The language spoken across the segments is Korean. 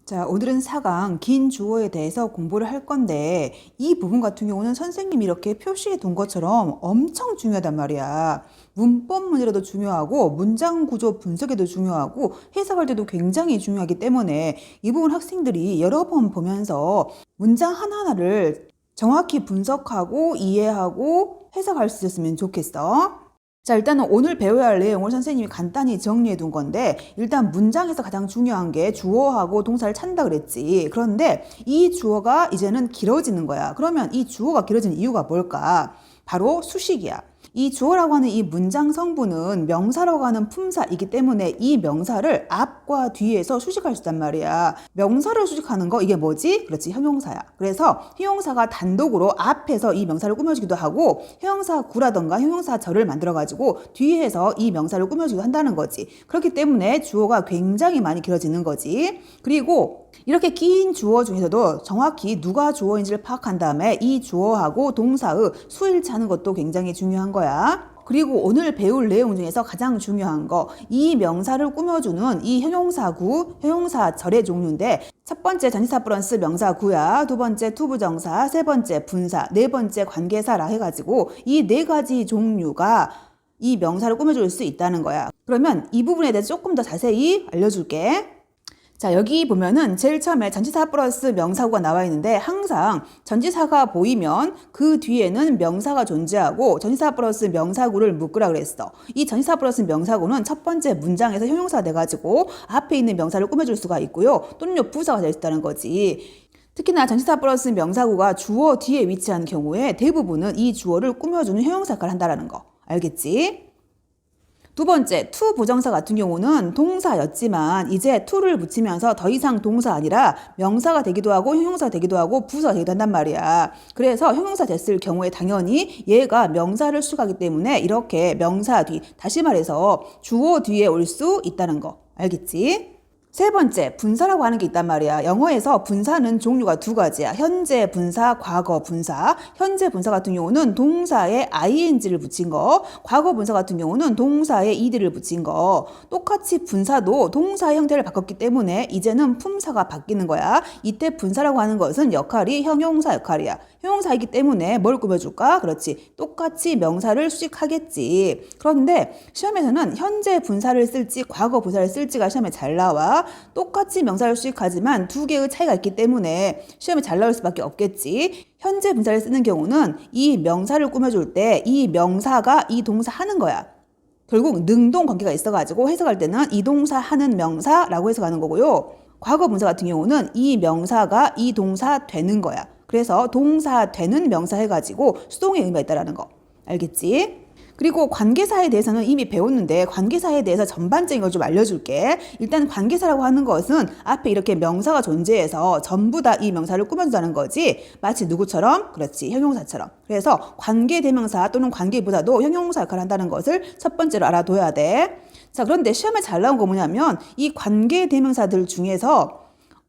자, 오늘은 4강 긴 주어에 대해서 공부를 할 건데 이 부분 같은 경우는 선생님이 이렇게 표시해 둔 것처럼 엄청 중요하단 말이야. 문법 문제로도 중요하고 문장 구조 분석에도 중요하고 해석할 때도 굉장히 중요하기 때문에 이 부분 학생들이 여러 번 보면서 문장 하나하나를 정확히 분석하고 이해하고 해석할 수 있었으면 좋겠어. 자, 일단은 오늘 배워야 할 내용을 선생님이 간단히 정리해 둔 건데, 일단 문장에서 가장 중요한 게 주어하고 동사를 찾는다 그랬지. 그런데 이 주어가 이제는 길어지는 거야. 그러면 이 주어가 길어지는 이유가 뭘까? 바로 수식이야. 이 주어라고 하는 이 문장 성분은 명사라고 하는 품사이기 때문에 이 명사를 앞과 뒤에서 수식할 수 있단 말이야. 명사를 수식하는 거 이게 뭐지? 그렇지, 형용사야. 그래서 형용사가 단독으로 앞에서 이 명사를 꾸며주기도 하고 형용사 구라던가 형용사 절을 만들어가지고 뒤에서 이 명사를 꾸며주기도 한다는 거지. 그렇기 때문에 주어가 굉장히 많이 길어지는 거지. 그리고 이렇게 긴 주어 중에서도 정확히 누가 주어인지를 파악한 다음에 이 주어하고 동사의 수일치하는 것도 굉장히 중요한 거야. 그리고 오늘 배울 내용 중에서 가장 중요한 거, 이 명사를 꾸며주는 이 형용사구, 형용사절의 종류인데 첫 번째 전치사 플러스 명사구야, 두 번째 투부정사, 세 번째 분사, 네 번째 관계사라 해가지고 이 네 가지 종류가 이 명사를 꾸며줄 수 있다는 거야. 그러면 이 부분에 대해서 조금 더 자세히 알려줄게. 자, 여기 보면은 제일 처음에 전치사 플러스 명사구가 나와 있는데 항상 전치사가 보이면 그 뒤에는 명사가 존재하고 전치사 플러스 명사구를 묶으라 그랬어. 이 전치사 플러스 명사구는 첫 번째 문장에서 형용사가 돼가지고 앞에 있는 명사를 꾸며줄 수가 있고요. 또는 부사가 될 수 있다는 거지. 특히나 전치사 플러스 명사구가 주어 뒤에 위치한 경우에 대부분은 이 주어를 꾸며주는 형용사 역할을 한다는 거. 알겠지? 두 번째, 투 부정사 같은 경우는 동사였지만 이제 투를 붙이면서 더 이상 동사 아니라 명사가 되기도 하고 형용사가 되기도 하고 부사가 되기도 한단 말이야. 그래서 형용사 됐을 경우에 당연히 얘가 명사를 수식하기 때문에 이렇게 명사 뒤, 다시 말해서 주어 뒤에 올 수 있다는 거. 알겠지? 세 번째, 분사라고 하는 게 있단 말이야. 영어에서 분사는 종류가 두 가지야. 현재 분사, 과거 분사. 현재 분사 같은 경우는 동사에 ing를 붙인 거, 과거 분사 같은 경우는 동사에 ed를 붙인 거. 똑같이 분사도 동사의 형태를 바꿨기 때문에 이제는 품사가 바뀌는 거야. 이때 분사라고 하는 것은 역할이 형용사 역할이야. 형용사이기 때문에 뭘 꾸며줄까? 그렇지. 똑같이 명사를 수식하겠지. 그런데 시험에서는 현재 분사를 쓸지 과거 분사를 쓸지가 시험에 잘 나와. 똑같이 명사를 수식하지만 두 개의 차이가 있기 때문에 시험에 잘 나올 수밖에 없겠지. 현재 분사를 쓰는 경우는 이 명사를 꾸며줄 때 이 명사가 이 동사 하는 거야. 결국 능동 관계가 있어가지고 해석할 때는 이 동사 하는 명사라고 해석하는 거고요. 과거 분사 같은 경우는 이 명사가 이 동사 되는 거야. 그래서 동사 되는 명사 해가지고 수동의 의미가 있다는 거. 알겠지? 그리고 관계사에 대해서는 이미 배웠는데 관계사에 대해서 전반적인 걸 좀 알려줄게. 일단 관계사라고 하는 것은 앞에 이렇게 명사가 존재해서 전부 다 이 명사를 꾸며준다는 거지. 마치 누구처럼? 그렇지, 형용사처럼. 그래서 관계대명사 또는 관계부사도 형용사 역할을 한다는 것을 첫 번째로 알아둬야 돼. 자, 그런데 시험에 잘 나온 거 뭐냐면 이 관계대명사들 중에서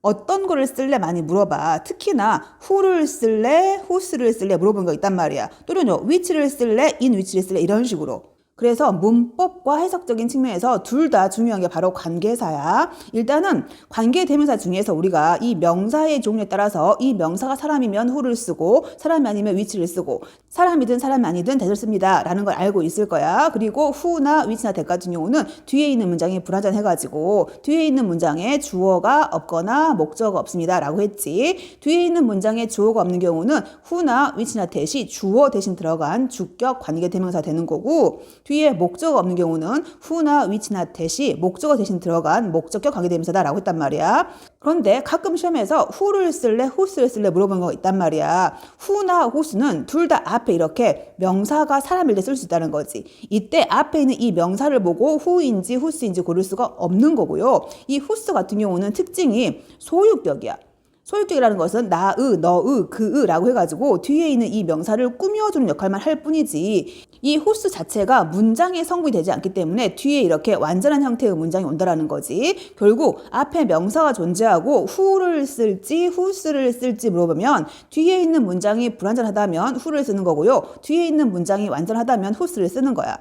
어떤 거를 쓸래 많이 물어봐. 특히나 who를 쓸래, whose를 쓸래 물어본 거 있단 말이야. 또는요, which를 쓸래, in which를 쓸래 이런 식으로. 그래서 문법과 해석적인 측면에서 둘 다 중요한 게 바로 관계사야. 일단은 관계대명사 중에서 우리가 이 명사의 종류에 따라서 이 명사가 사람이면 who를 쓰고 사람이 아니면 which를 쓰고 사람이든 사람이 아니든 that을 씁니다 라는 걸 알고 있을 거야. 그리고 who나 which나 that 같은 경우는 뒤에 있는 문장이 불완전해가지고 뒤에 있는 문장에 주어가 없거나 목적어가 없습니다 라고 했지. 뒤에 있는 문장에 주어가 없는 경우는 who나 which나 that이 주어 대신 들어간 주격 관계대명사 되는 거고 뒤에 목적어가 없는 경우는 who나 which나 that이 목적어 대신 들어간 목적격 관계대명사다라고 했단 말이야. 그런데 가끔 시험에서 who를 쓸래, whose를 쓸래 물어보는 거 있단 말이야. who나 whose는 둘 다 앞에 이렇게 명사가 사람일 때 쓸 수 있다는 거지. 이때 앞에 있는 이 명사를 보고 who인지 whose인지 고를 수가 없는 거고요. 이 whose 같은 경우는 특징이 소유격이야. 소유격이라는 것은 나의, 너의, 그의 라고 해가지고 뒤에 있는 이 명사를 꾸며주는 역할만 할 뿐이지 이 whose 자체가 문장의 성분이 되지 않기 때문에 뒤에 이렇게 완전한 형태의 문장이 온다라는 거지. 결국 앞에 명사가 존재하고 who를 쓸지 whose를 쓸지 물어보면 뒤에 있는 문장이 불완전하다면 who를 쓰는 거고요. 뒤에 있는 문장이 완전하다면 whose를 쓰는 거야.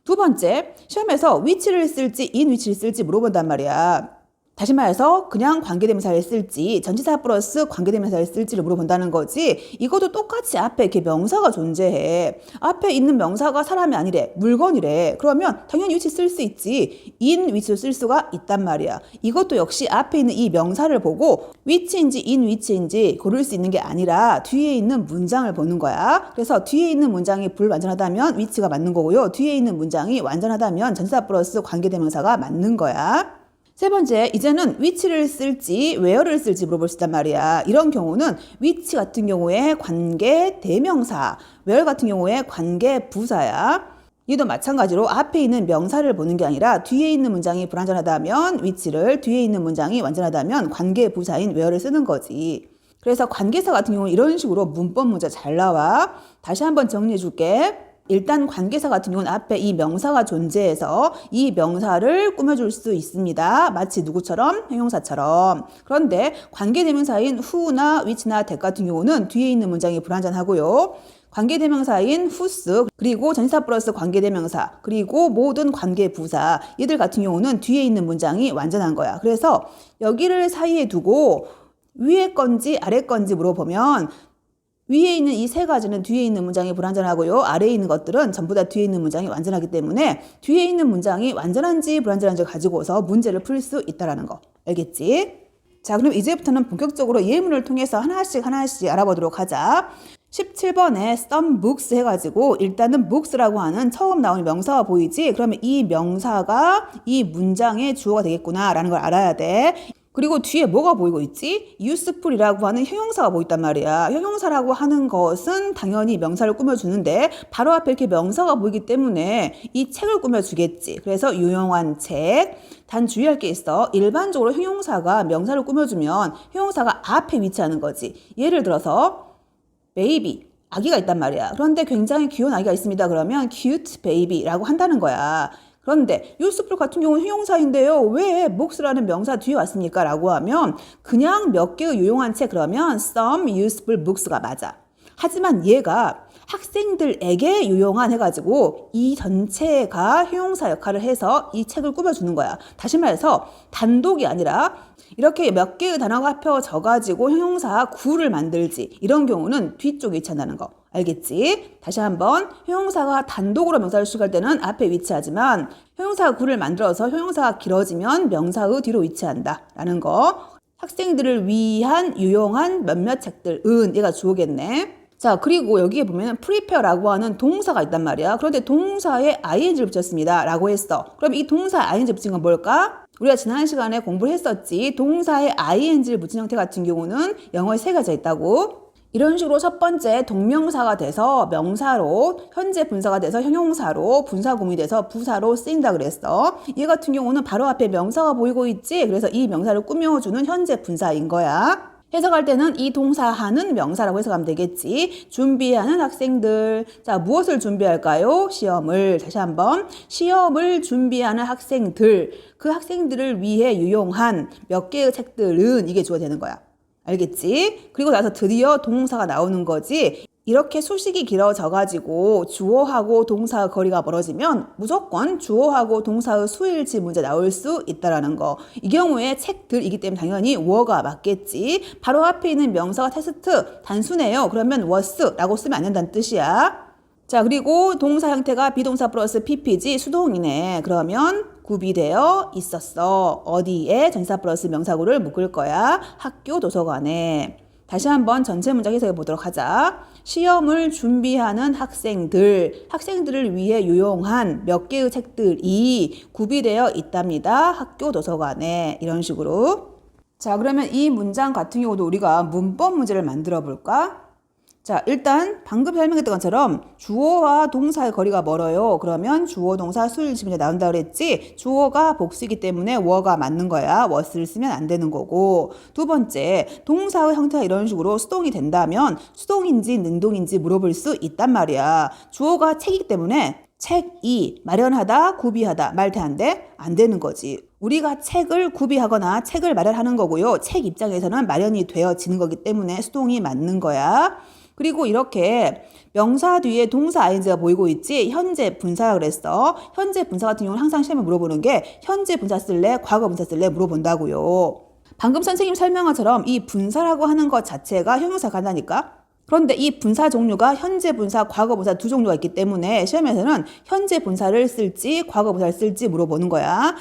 두 번째, 시험에서 which를 쓸지 in which를 쓸지 물어본단 말이야. 다시 말해서 그냥 관계대명사를 쓸지 전치사 플러스 관계대명사를 쓸지를 물어본다는 거지. 이것도 똑같이 앞에 이렇게 명사가 존재해. 앞에 있는 명사가 사람이 아니래. 물건이래. 그러면 당연히 위치 쓸 수 있지. in 위치도 쓸 수가 있단 말이야. 이것도 역시 앞에 있는 이 명사를 보고 위치인지 in 위치인지 고를 수 있는 게 아니라 뒤에 있는 문장을 보는 거야. 그래서 뒤에 있는 문장이 불완전하다면 위치가 맞는 거고요. 뒤에 있는 문장이 완전하다면 전치사 플러스 관계대명사가 맞는 거야. 세 번째, 이제는 위치를 쓸지 where를 쓸지 물어볼 수 있단 말이야. 이런 경우는 위치 같은 경우에 관계 대명사, where 같은 경우에 관계 부사야. 이도 마찬가지로 앞에 있는 명사를 보는 게 아니라 뒤에 있는 문장이 불완전하다면 위치를, 뒤에 있는 문장이 완전하다면 관계 부사인 where를 쓰는 거지. 그래서 관계사 같은 경우는 이런 식으로 문법 문제 잘 나와. 다시 한번 정리해 줄게. 일단 관계사 같은 경우는 앞에 이 명사가 존재해서 이 명사를 꾸며줄 수 있습니다. 마치 누구처럼? 형용사처럼. 그런데 관계대명사인 who나 which나 that 같은 경우는 뒤에 있는 문장이 불완전하고요. 관계대명사인 whose 그리고 전치사 플러스 관계대명사 그리고 모든 관계부사 얘들 같은 경우는 뒤에 있는 문장이 완전한 거야. 그래서 여기를 사이에 두고 위에 건지 아래 건지 물어보면 위에 있는 이 세 가지는 뒤에 있는 문장이 불완전하고요. 아래에 있는 것들은 전부 다 뒤에 있는 문장이 완전하기 때문에 뒤에 있는 문장이 완전한지 불완전한지 가지고서 문제를 풀 수 있다는 거. 알겠지? 자, 그럼 이제부터는 본격적으로 예문을 통해서 하나씩 알아보도록 하자. 17번에 some books 해가지고 일단은 books라고 하는 처음 나오는 명사가 보이지? 그러면 이 명사가 이 문장의 주어가 되겠구나 라는 걸 알아야 돼. 그리고 뒤에 뭐가 보이고 있지? useful이라고 하는 형용사가 보인단 말이야. 형용사라고 하는 것은 당연히 명사를 꾸며주는데 바로 앞에 이렇게 명사가 보이기 때문에 이 책을 꾸며주겠지. 그래서 유용한 책. 단 주의할 게 있어. 일반적으로 형용사가 명사를 꾸며주면 형용사가 앞에 위치하는 거지. 예를 들어서 baby. 아기가 있단 말이야. 그런데 굉장히 귀여운 아기가 있습니다. 그러면 cute baby라고 한다는 거야. 그런데 useful 같은 경우는 형용사인데요. 왜 books라는 명사 뒤에 왔습니까? 라고 하면 그냥 몇 개의 유용한 책 그러면 some useful books가 맞아. 하지만 얘가 학생들에게 유용한 해가지고 이 전체가 형용사 역할을 해서 이 책을 꾸며주는 거야. 다시 말해서 단독이 아니라 이렇게 몇 개의 단어가 합쳐져가지고 형용사 구를 만들지. 이런 경우는 뒤쪽에 위치한다는 거. 알겠지? 다시 한번 형용사가 단독으로 명사를 수식할 때는 앞에 위치하지만 형용사 구를 만들어서 형용사가 길어지면 명사의 뒤로 위치한다 라는 거. 학생들을 위한 유용한 몇몇 책들은 얘가 주어겠네. 자, 그리고 여기에 보면 prepare라고 하는 동사가 있단 말이야. 그런데 동사에 ing를 붙였습니다 라고 했어. 그럼 이 동사에 ing 붙인 건 뭘까? 우리가 지난 시간에 공부를 했었지. 동사에 ing를 붙인 형태 같은 경우는 영어에 세 가지가 있다고. 이런 식으로 첫 번째 동명사가 돼서 명사로, 현재 분사가 돼서 형용사로, 분사구문이 돼서 부사로 쓰인다 그랬어. 얘 같은 경우는 바로 앞에 명사가 보이고 있지. 그래서 이 명사를 꾸며주는 현재 분사인 거야. 해석할 때는 이 동사하는 명사라고 해석하면 되겠지. 준비하는 학생들. 자, 무엇을 준비할까요? 시험을. 다시 한번. 시험을 준비하는 학생들. 그 학생들을 위해 유용한 몇 개의 책들은 이게 주어야 되는 거야. 알겠지? 그리고 나서 드디어 동사가 나오는 거지. 이렇게 수식이 길어져가지고 주어하고 동사의 거리가 멀어지면 무조건 주어하고 동사의 수일치 문제 나올 수 있다라는 거. 이 경우에 책들이기 때문에 당연히 were 맞겠지. 바로 앞에 있는 명사가 테스트 단순해요. 그러면 was라고 쓰면 안 된다는 뜻이야. 자, 그리고 동사 형태가 비동사 플러스 pp지 수동이네. 그러면 구비되어 있었어. 어디에 전치사 플러스 명사구를 묶을 거야? 학교 도서관에. 다시 한번 전체 문장 해석해 보도록 하자. 시험을 준비하는 학생들을 위해 유용한 몇 개의 책들이 구비되어 있답니다. 학교 도서관에. 이런 식으로. 자, 그러면 이 문장 같은 경우도 우리가 문법 문제를 만들어 볼까? 자, 일단 방금 설명했던 것처럼 주어와 동사의 거리가 멀어요. 그러면 주어, 동사, 수일치 문제 나온다 그랬지? 주어가 복수이기 때문에 were가 맞는 거야. was를 쓰면 안 되는 거고. 두 번째, 동사의 형태가 이런 식으로 수동이 된다면 수동인지 능동인지 물어볼 수 있단 말이야. 주어가 책이기 때문에 책이 마련하다, 구비하다, 말대한데 안 되는 거지. 우리가 책을 구비하거나 책을 마련하는 거고요. 책 입장에서는 마련이 되어지는 거기 때문에 수동이 맞는 거야. 그리고 이렇게 명사 뒤에 동사 ing가 보이고 있지? 현재 분사라 그랬어. 현재 분사 같은 경우는 항상 시험에 물어보는 게 현재 분사 쓸래? 과거 분사 쓸래? 물어본다고요. 방금 선생님 설명한 것처럼 이 분사라고 하는 것 자체가 형용사가 간다니까? 그런데 이 분사 종류가 현재 분사, 과거 분사 두 종류가 있기 때문에 시험에서는 현재 분사를 쓸지 과거 분사를 쓸지 물어보는 거야.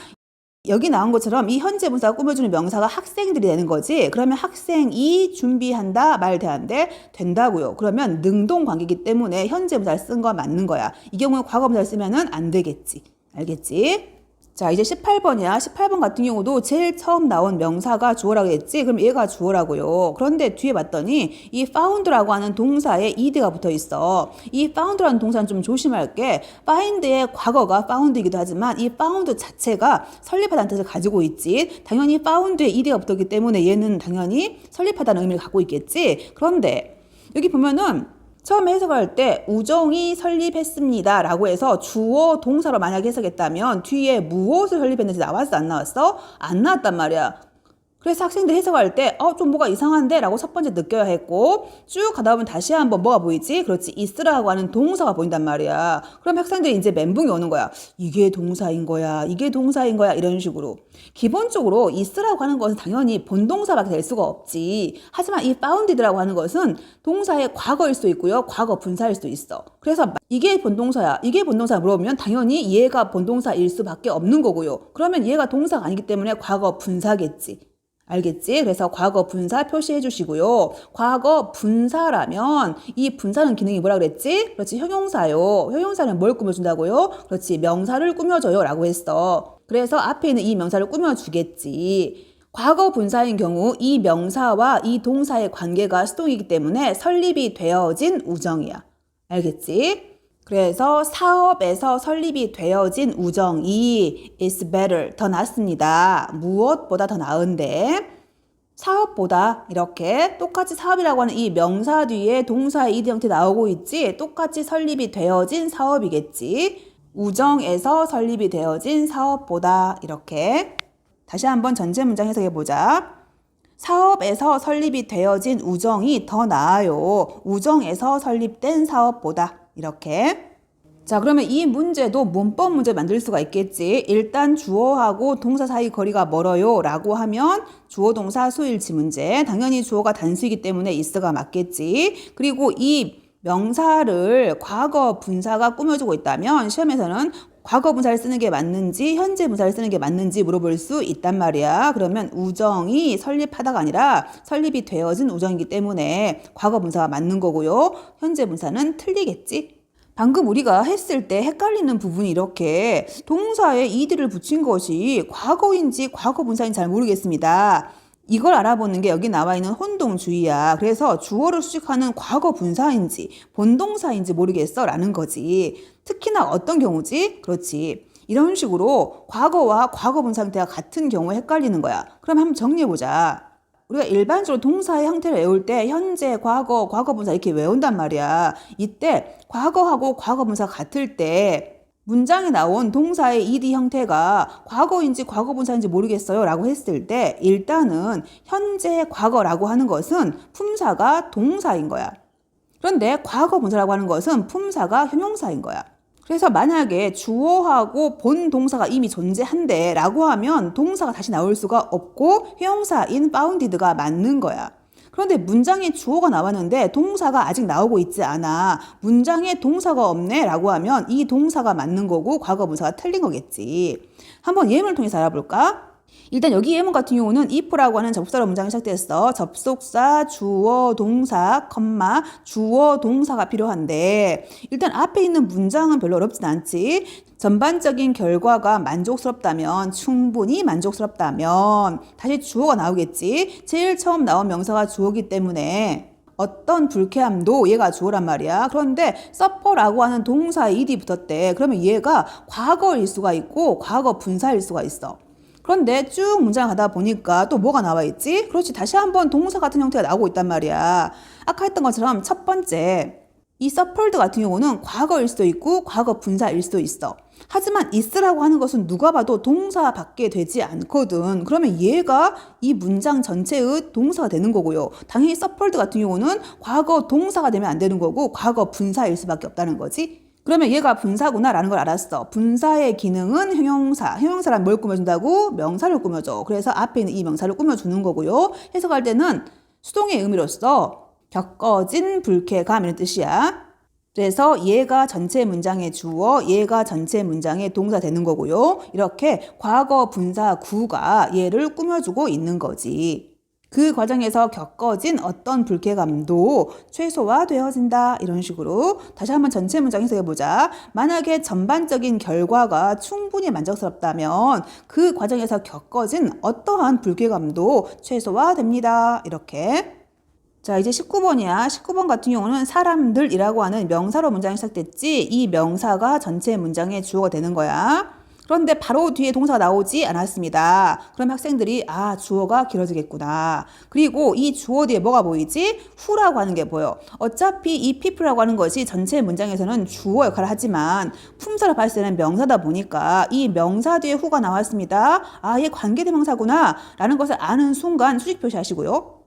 여기 나온 것처럼 이 현재 분사가 꾸며주는 명사가 학생들이 되는 거지. 그러면 학생이 준비한다, 말 대한대 된다고요. 그러면 능동 관계이기 때문에 현재 분사를 쓴 거 맞는 거야. 이 경우에 과거 분사를 쓰면은 안 되겠지. 알겠지? 자, 이제 18번이야. 18번 같은 경우도 제일 처음 나온 명사가 주어라고 했지? 그럼 얘가 주어라고요. 그런데 뒤에 봤더니 이 found라고 하는 동사에 ed가 붙어 있어. 이 found라는 동사는 좀 조심할 게 find의 과거가 found이기도 하지만 이 found 자체가 설립하다는 뜻을 가지고 있지. 당연히 found에 ed가 붙었기 때문에 얘는 당연히 설립하다는 의미를 갖고 있겠지. 그런데 여기 보면은 처음에 해석할 때 우정이 설립했습니다 라고 해서 주어 동사로 만약에 해석했다면 뒤에 무엇을 설립했는지 나왔어 안 나왔어? 안 나왔단 말이야. 그래서 학생들 해석할 때 좀 뭐가 이상한데 라고 첫 번째 느껴야 했고 쭉 가다 보면 다시 한번 뭐가 보이지? 그렇지, 있으라고 하는 동사가 보인단 말이야. 그럼 학생들이 이제 멘붕이 오는 거야. 이게 동사인 거야, 이게 동사인 거야, 이런 식으로. 기본적으로 있으라고 하는 것은 당연히 본동사밖에 될 수가 없지. 하지만 이 founded라고 하는 것은 동사의 과거일 수도 있고요, 과거 분사일 수도 있어. 그래서 이게 본동사야, 이게 본동사 물어보면 당연히 얘가 본동사일 수밖에 없는 거고요. 그러면 얘가 동사가 아니기 때문에 과거 분사겠지. 알겠지? 그래서 과거 분사 표시해 주시고요. 과거 분사라면 이 분사는 기능이 뭐라 그랬지? 그렇지, 형용사요. 형용사는 뭘 꾸며준다고요? 그렇지, 명사를 꾸며줘요 라고 했어. 그래서 앞에 있는 이 명사를 꾸며주겠지. 과거 분사인 경우 이 명사와 이 동사의 관계가 수동이기 때문에 설립이 되어진 우정이야. 알겠지? 그래서 사업에서 설립이 되어진 우정이 is better, 더 낫습니다. 무엇보다 더 나은데 사업보다 이렇게 똑같이 사업이라고 하는 이 명사 뒤에 동사의 ed 형태 나오고 있지? 똑같이 설립이 되어진 사업이겠지? 우정에서 설립이 되어진 사업보다 이렇게. 다시 한번 전제 문장 해석해보자. 사업에서 설립이 되어진 우정이 더 나아요. 우정에서 설립된 사업보다. 이렇게. 자, 그러면 이 문제도 문법 문제 만들 수가 있겠지. 일단 주어하고 동사 사이 거리가 멀어요 라고 하면 주어 동사 수일치 문제. 당연히 주어가 단수이기 때문에 is가 맞겠지. 그리고 이 명사를 과거 분사가 꾸며주고 있다면 시험에서는 과거 분사를 쓰는 게 맞는지 현재 분사를 쓰는 게 맞는지 물어볼 수 있단 말이야. 그러면 우정이 설립하다가 아니라 설립이 되어진 우정이기 때문에 과거 분사가 맞는 거고요. 현재 분사는 틀리겠지. 방금 우리가 했을 때 헷갈리는 부분이 이렇게 동사에 ed를 붙인 것이 과거인지 과거 분사인지 잘 모르겠습니다. 이걸 알아보는 게 여기 나와 있는 혼동주의야. 그래서 주어를 수식하는 과거 분사인지 본동사인지 모르겠어 라는 거지. 특히나 어떤 경우지? 그렇지. 이런 식으로 과거와 과거 분사 형태가 같은 경우에 헷갈리는 거야. 그럼 한번 정리해보자. 우리가 일반적으로 동사의 형태를 외울 때 현재, 과거, 과거 분사 이렇게 외운단 말이야. 이때 과거하고 과거 분사 같을 때 문장에 나온 동사의 ed 형태가 과거인지 과거 분사인지 모르겠어요 라고 했을 때 일단은 현재 과거라고 하는 것은 품사가 동사인 거야. 그런데 과거 분사라고 하는 것은 품사가 형용사인 거야. 그래서 만약에 주어하고 본 동사가 이미 존재한대 라고 하면 동사가 다시 나올 수가 없고 형용사인 founded가 맞는 거야. 그런데 문장에 주어가 나왔는데 동사가 아직 나오고 있지 않아. 문장에 동사가 없네 라고 하면 이 동사가 맞는 거고 과거 분사가 틀린 거겠지. 한번 예문을 통해서 알아볼까? 일단 여기 예문 같은 경우는 if라고 하는 접속사로 문장이 시작됐어. 접속사, 주어, 동사, 컴마, 주어, 동사가 필요한데 일단 앞에 있는 문장은 별로 어렵진 않지. 전반적인 결과가 만족스럽다면, 충분히 만족스럽다면 다시 주어가 나오겠지. 제일 처음 나온 명사가 주어기 때문에 어떤 불쾌함도 얘가 주어란 말이야. 그런데 suffer라고 하는 동사에 ed이 붙었대. 그러면 얘가 과거일 수가 있고 과거 분사일 수가 있어. 그런데 쭉 문장 가다 보니까 또 뭐가 나와 있지? 그렇지, 다시 한번 동사 같은 형태가 나오고 있단 말이야. 아까 했던 것처럼 첫 번째 이 suffered 같은 경우는 과거일 수도 있고 과거 분사일 수도 있어. 하지만 is라고 하는 것은 누가 봐도 동사밖에 되지 않거든. 그러면 얘가 이 문장 전체의 동사가 되는 거고요. 당연히 suffered 같은 경우는 과거 동사가 되면 안 되는 거고 과거 분사일 수밖에 없다는 거지. 그러면 얘가 분사구나 라는 걸 알았어. 분사의 기능은 형용사. 형용사란 뭘 꾸며준다고? 명사를 꾸며줘. 그래서 앞에 있는 이 명사를 꾸며주는 거고요. 해석할 때는 수동의 의미로서 겪어진 불쾌감 이런 뜻이야. 그래서 얘가 전체 문장의 주어, 얘가 전체 문장의 동사 되는 거고요. 이렇게 과거 분사 구가 얘를 꾸며주고 있는 거지. 그 과정에서 겪어진 어떤 불쾌감도 최소화되어진다. 이런 식으로 다시 한번 전체 문장 해석해보자. 만약에 전반적인 결과가 충분히 만족스럽다면 그 과정에서 겪어진 어떠한 불쾌감도 최소화됩니다. 이렇게. 자, 이제 19번이야. 19번 같은 경우는 사람들이라고 하는 명사로 문장이 시작됐지 이 명사가 전체 문장의 주어가 되는 거야. 그런데 바로 뒤에 동사가 나오지 않았습니다. 그럼 학생들이 주어가 길어지겠구나. 그리고 이 주어 뒤에 뭐가 보이지? who라고 하는 게 보여. 어차피 이 people라고 하는 것이 전체 문장에서는 주어 역할을 하지만 품사를 봤을 때는 명사다 보니까 이 명사 뒤에 who가 나왔습니다. 얘 관계대명사구나 라는 것을 아는 순간 수식 표시하시고요.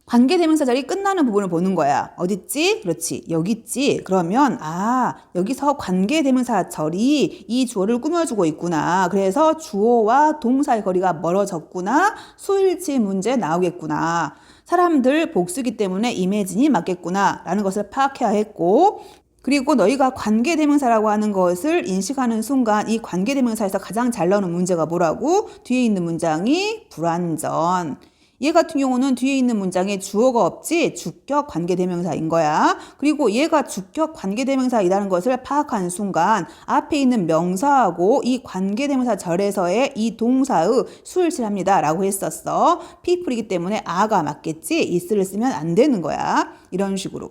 관계대명사 자리 끝나는 부분을 보는 거야. 어딨지? 그렇지. 여기 있지. 그러면 여기서 관계대명사 절이 이 주어를 꾸며주고 있구나. 그래서 주어와 동사의 거리가 멀어졌구나. 수일치 문제 나오겠구나. 사람들 복수기 때문에 이매진이 맞겠구나. 라는 것을 파악해야 했고 그리고 너희가 관계대명사라고 하는 것을 인식하는 순간 이 관계대명사에서 가장 잘 나오는 문제가 뭐라고? 뒤에 있는 문장이 불완전. 얘 같은 경우는 뒤에 있는 문장에 주어가 없지 주격 관계대명사인 거야. 그리고 얘가 주격 관계대명사이라는 것을 파악하는 순간 앞에 있는 명사하고 이 관계대명사 절에서의 이 동사의 수일치를 합니다 라고 했었어. people이기 때문에 아가 맞겠지 is를 쓰면 안 되는 거야. 이런 식으로.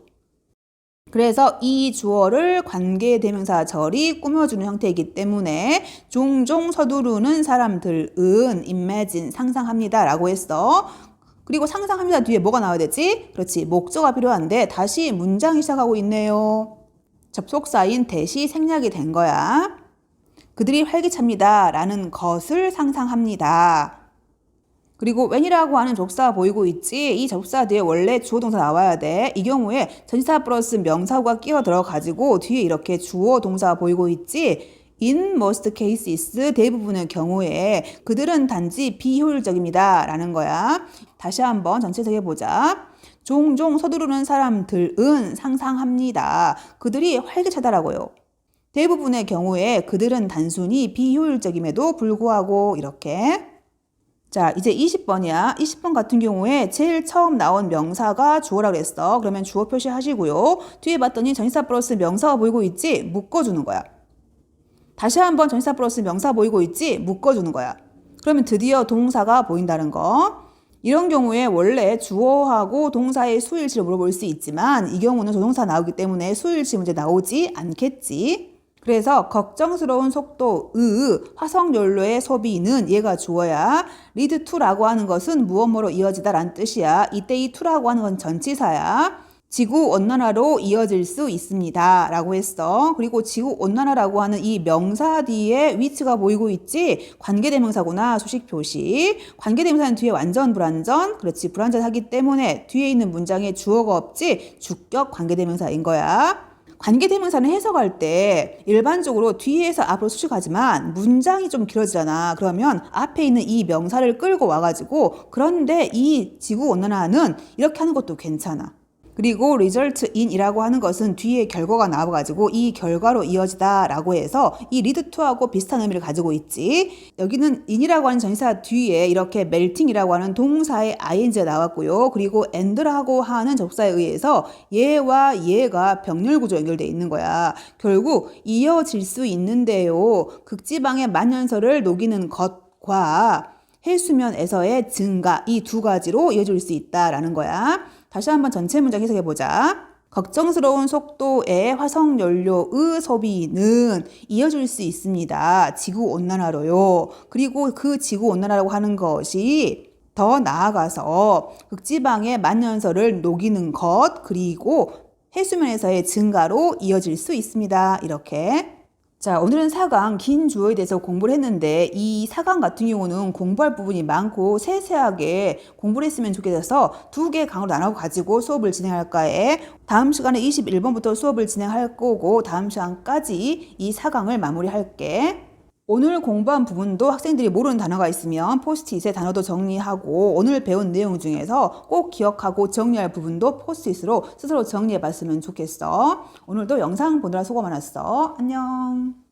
그래서 이 주어를 관계대명사 절이 꾸며주는 형태이기 때문에 종종 서두르는 사람들은 imagine, 상상합니다 라고 했어. 그리고 상상합니다 뒤에 뭐가 나와야 되지? 그렇지, 목적어가 필요한데 다시 문장이 시작하고 있네요. 접속사인 that이 생략이 된 거야. 그들이 활기찹니다 라는 것을 상상합니다. 그리고 when이라고 하는 접사가 보이고 있지. 이 접사 뒤에 원래 주어 동사 나와야 돼. 이 경우에 전치사 플러스 명사구가 끼어 들어가지고 뒤에 이렇게 주어 동사가 보이고 있지. In most cases, 대부분의 경우에 그들은 단지 비효율적입니다 라는 거야. 다시 한번 전체 해석해보자. 종종 서두르는 사람들은 상상합니다. 그들이 활기차다라고요. 대부분의 경우에 그들은 단순히 비효율적임에도 불구하고 이렇게. 자, 이제 20번이야. 20번 같은 경우에 제일 처음 나온 명사가 주어라고 했어. 그러면 주어 표시하시고요. 뒤에 봤더니 전치사 플러스 명사가 보이고 있지? 묶어주는 거야. 다시 한번 전치사 플러스 명사 보이고 있지? 묶어주는 거야. 그러면 드디어 동사가 보인다는 거. 이런 경우에 원래 주어하고 동사의 수일치를 물어볼 수 있지만 이 경우는 조동사 나오기 때문에 수일치 문제 나오지 않겠지. 그래서 걱정스러운 속도의 화석연료의 소비는 얘가 주어야. lead to라고 하는 것은 무엇뭐로 이어지다 라는 뜻이야. 이때 이 to라고 하는 건 전치사야. 지구온난화로 이어질 수 있습니다 라고 했어. 그리고 지구온난화라고 하는 이 명사 뒤에 위치가 보이고 있지? 관계대명사구나. 수식 표시. 관계대명사는 뒤에 완전 불완전. 그렇지, 불완전하기 때문에 뒤에 있는 문장에 주어가 없지? 주격 관계대명사인 거야. 관계대명사는 해석할 때 일반적으로 뒤에서 앞으로 수식하지만 문장이 좀 길어지잖아. 그러면 앞에 있는 이 명사를 끌고 와가지고 그런데 이 지구온난화는 이렇게 하는 것도 괜찮아. 그리고 result in이라고 하는 것은 뒤에 결과가 나와가지고 이 결과로 이어지다 라고 해서 이 lead to하고 비슷한 의미를 가지고 있지. 여기는 in이라고 하는 전치사 뒤에 이렇게 melting이라고 하는 동사의 ing가 나왔고요. 그리고 and라고 하는 접사에 의해서 얘와 얘가 병렬구조 연결되어 있는 거야. 결국 이어질 수 있는데요. 극지방의 만연설을 녹이는 것과 해수면에서의 증가, 이 두 가지로 이어질 수 있다라는 거야. 다시 한번 전체 문장 해석해보자. 걱정스러운 속도의 화석연료의 소비는 이어질 수 있습니다. 지구온난화로요. 그리고 그 지구온난화라고 하는 것이 더 나아가서 극지방의 만연설을 녹이는 것, 그리고 해수면에서의 증가로 이어질 수 있습니다. 이렇게. 자, 오늘은 4강 긴 주어에 대해서 공부를 했는데 이 4강 같은 경우는 공부할 부분이 많고 세세하게 공부를 했으면 좋겠어서 2개 강으로 나눠 가지고 수업을 진행할까에 다음 시간에 21번부터 수업을 진행할 거고 다음 시간까지 이 4강을 마무리할게. 오늘 공부한 부분도 학생들이 모르는 단어가 있으면 포스트잇에 단어도 정리하고 오늘 배운 내용 중에서 꼭 기억하고 정리할 부분도 포스트잇으로 스스로 정리해 봤으면 좋겠어. 오늘도 영상 보느라 수고 많았어. 안녕.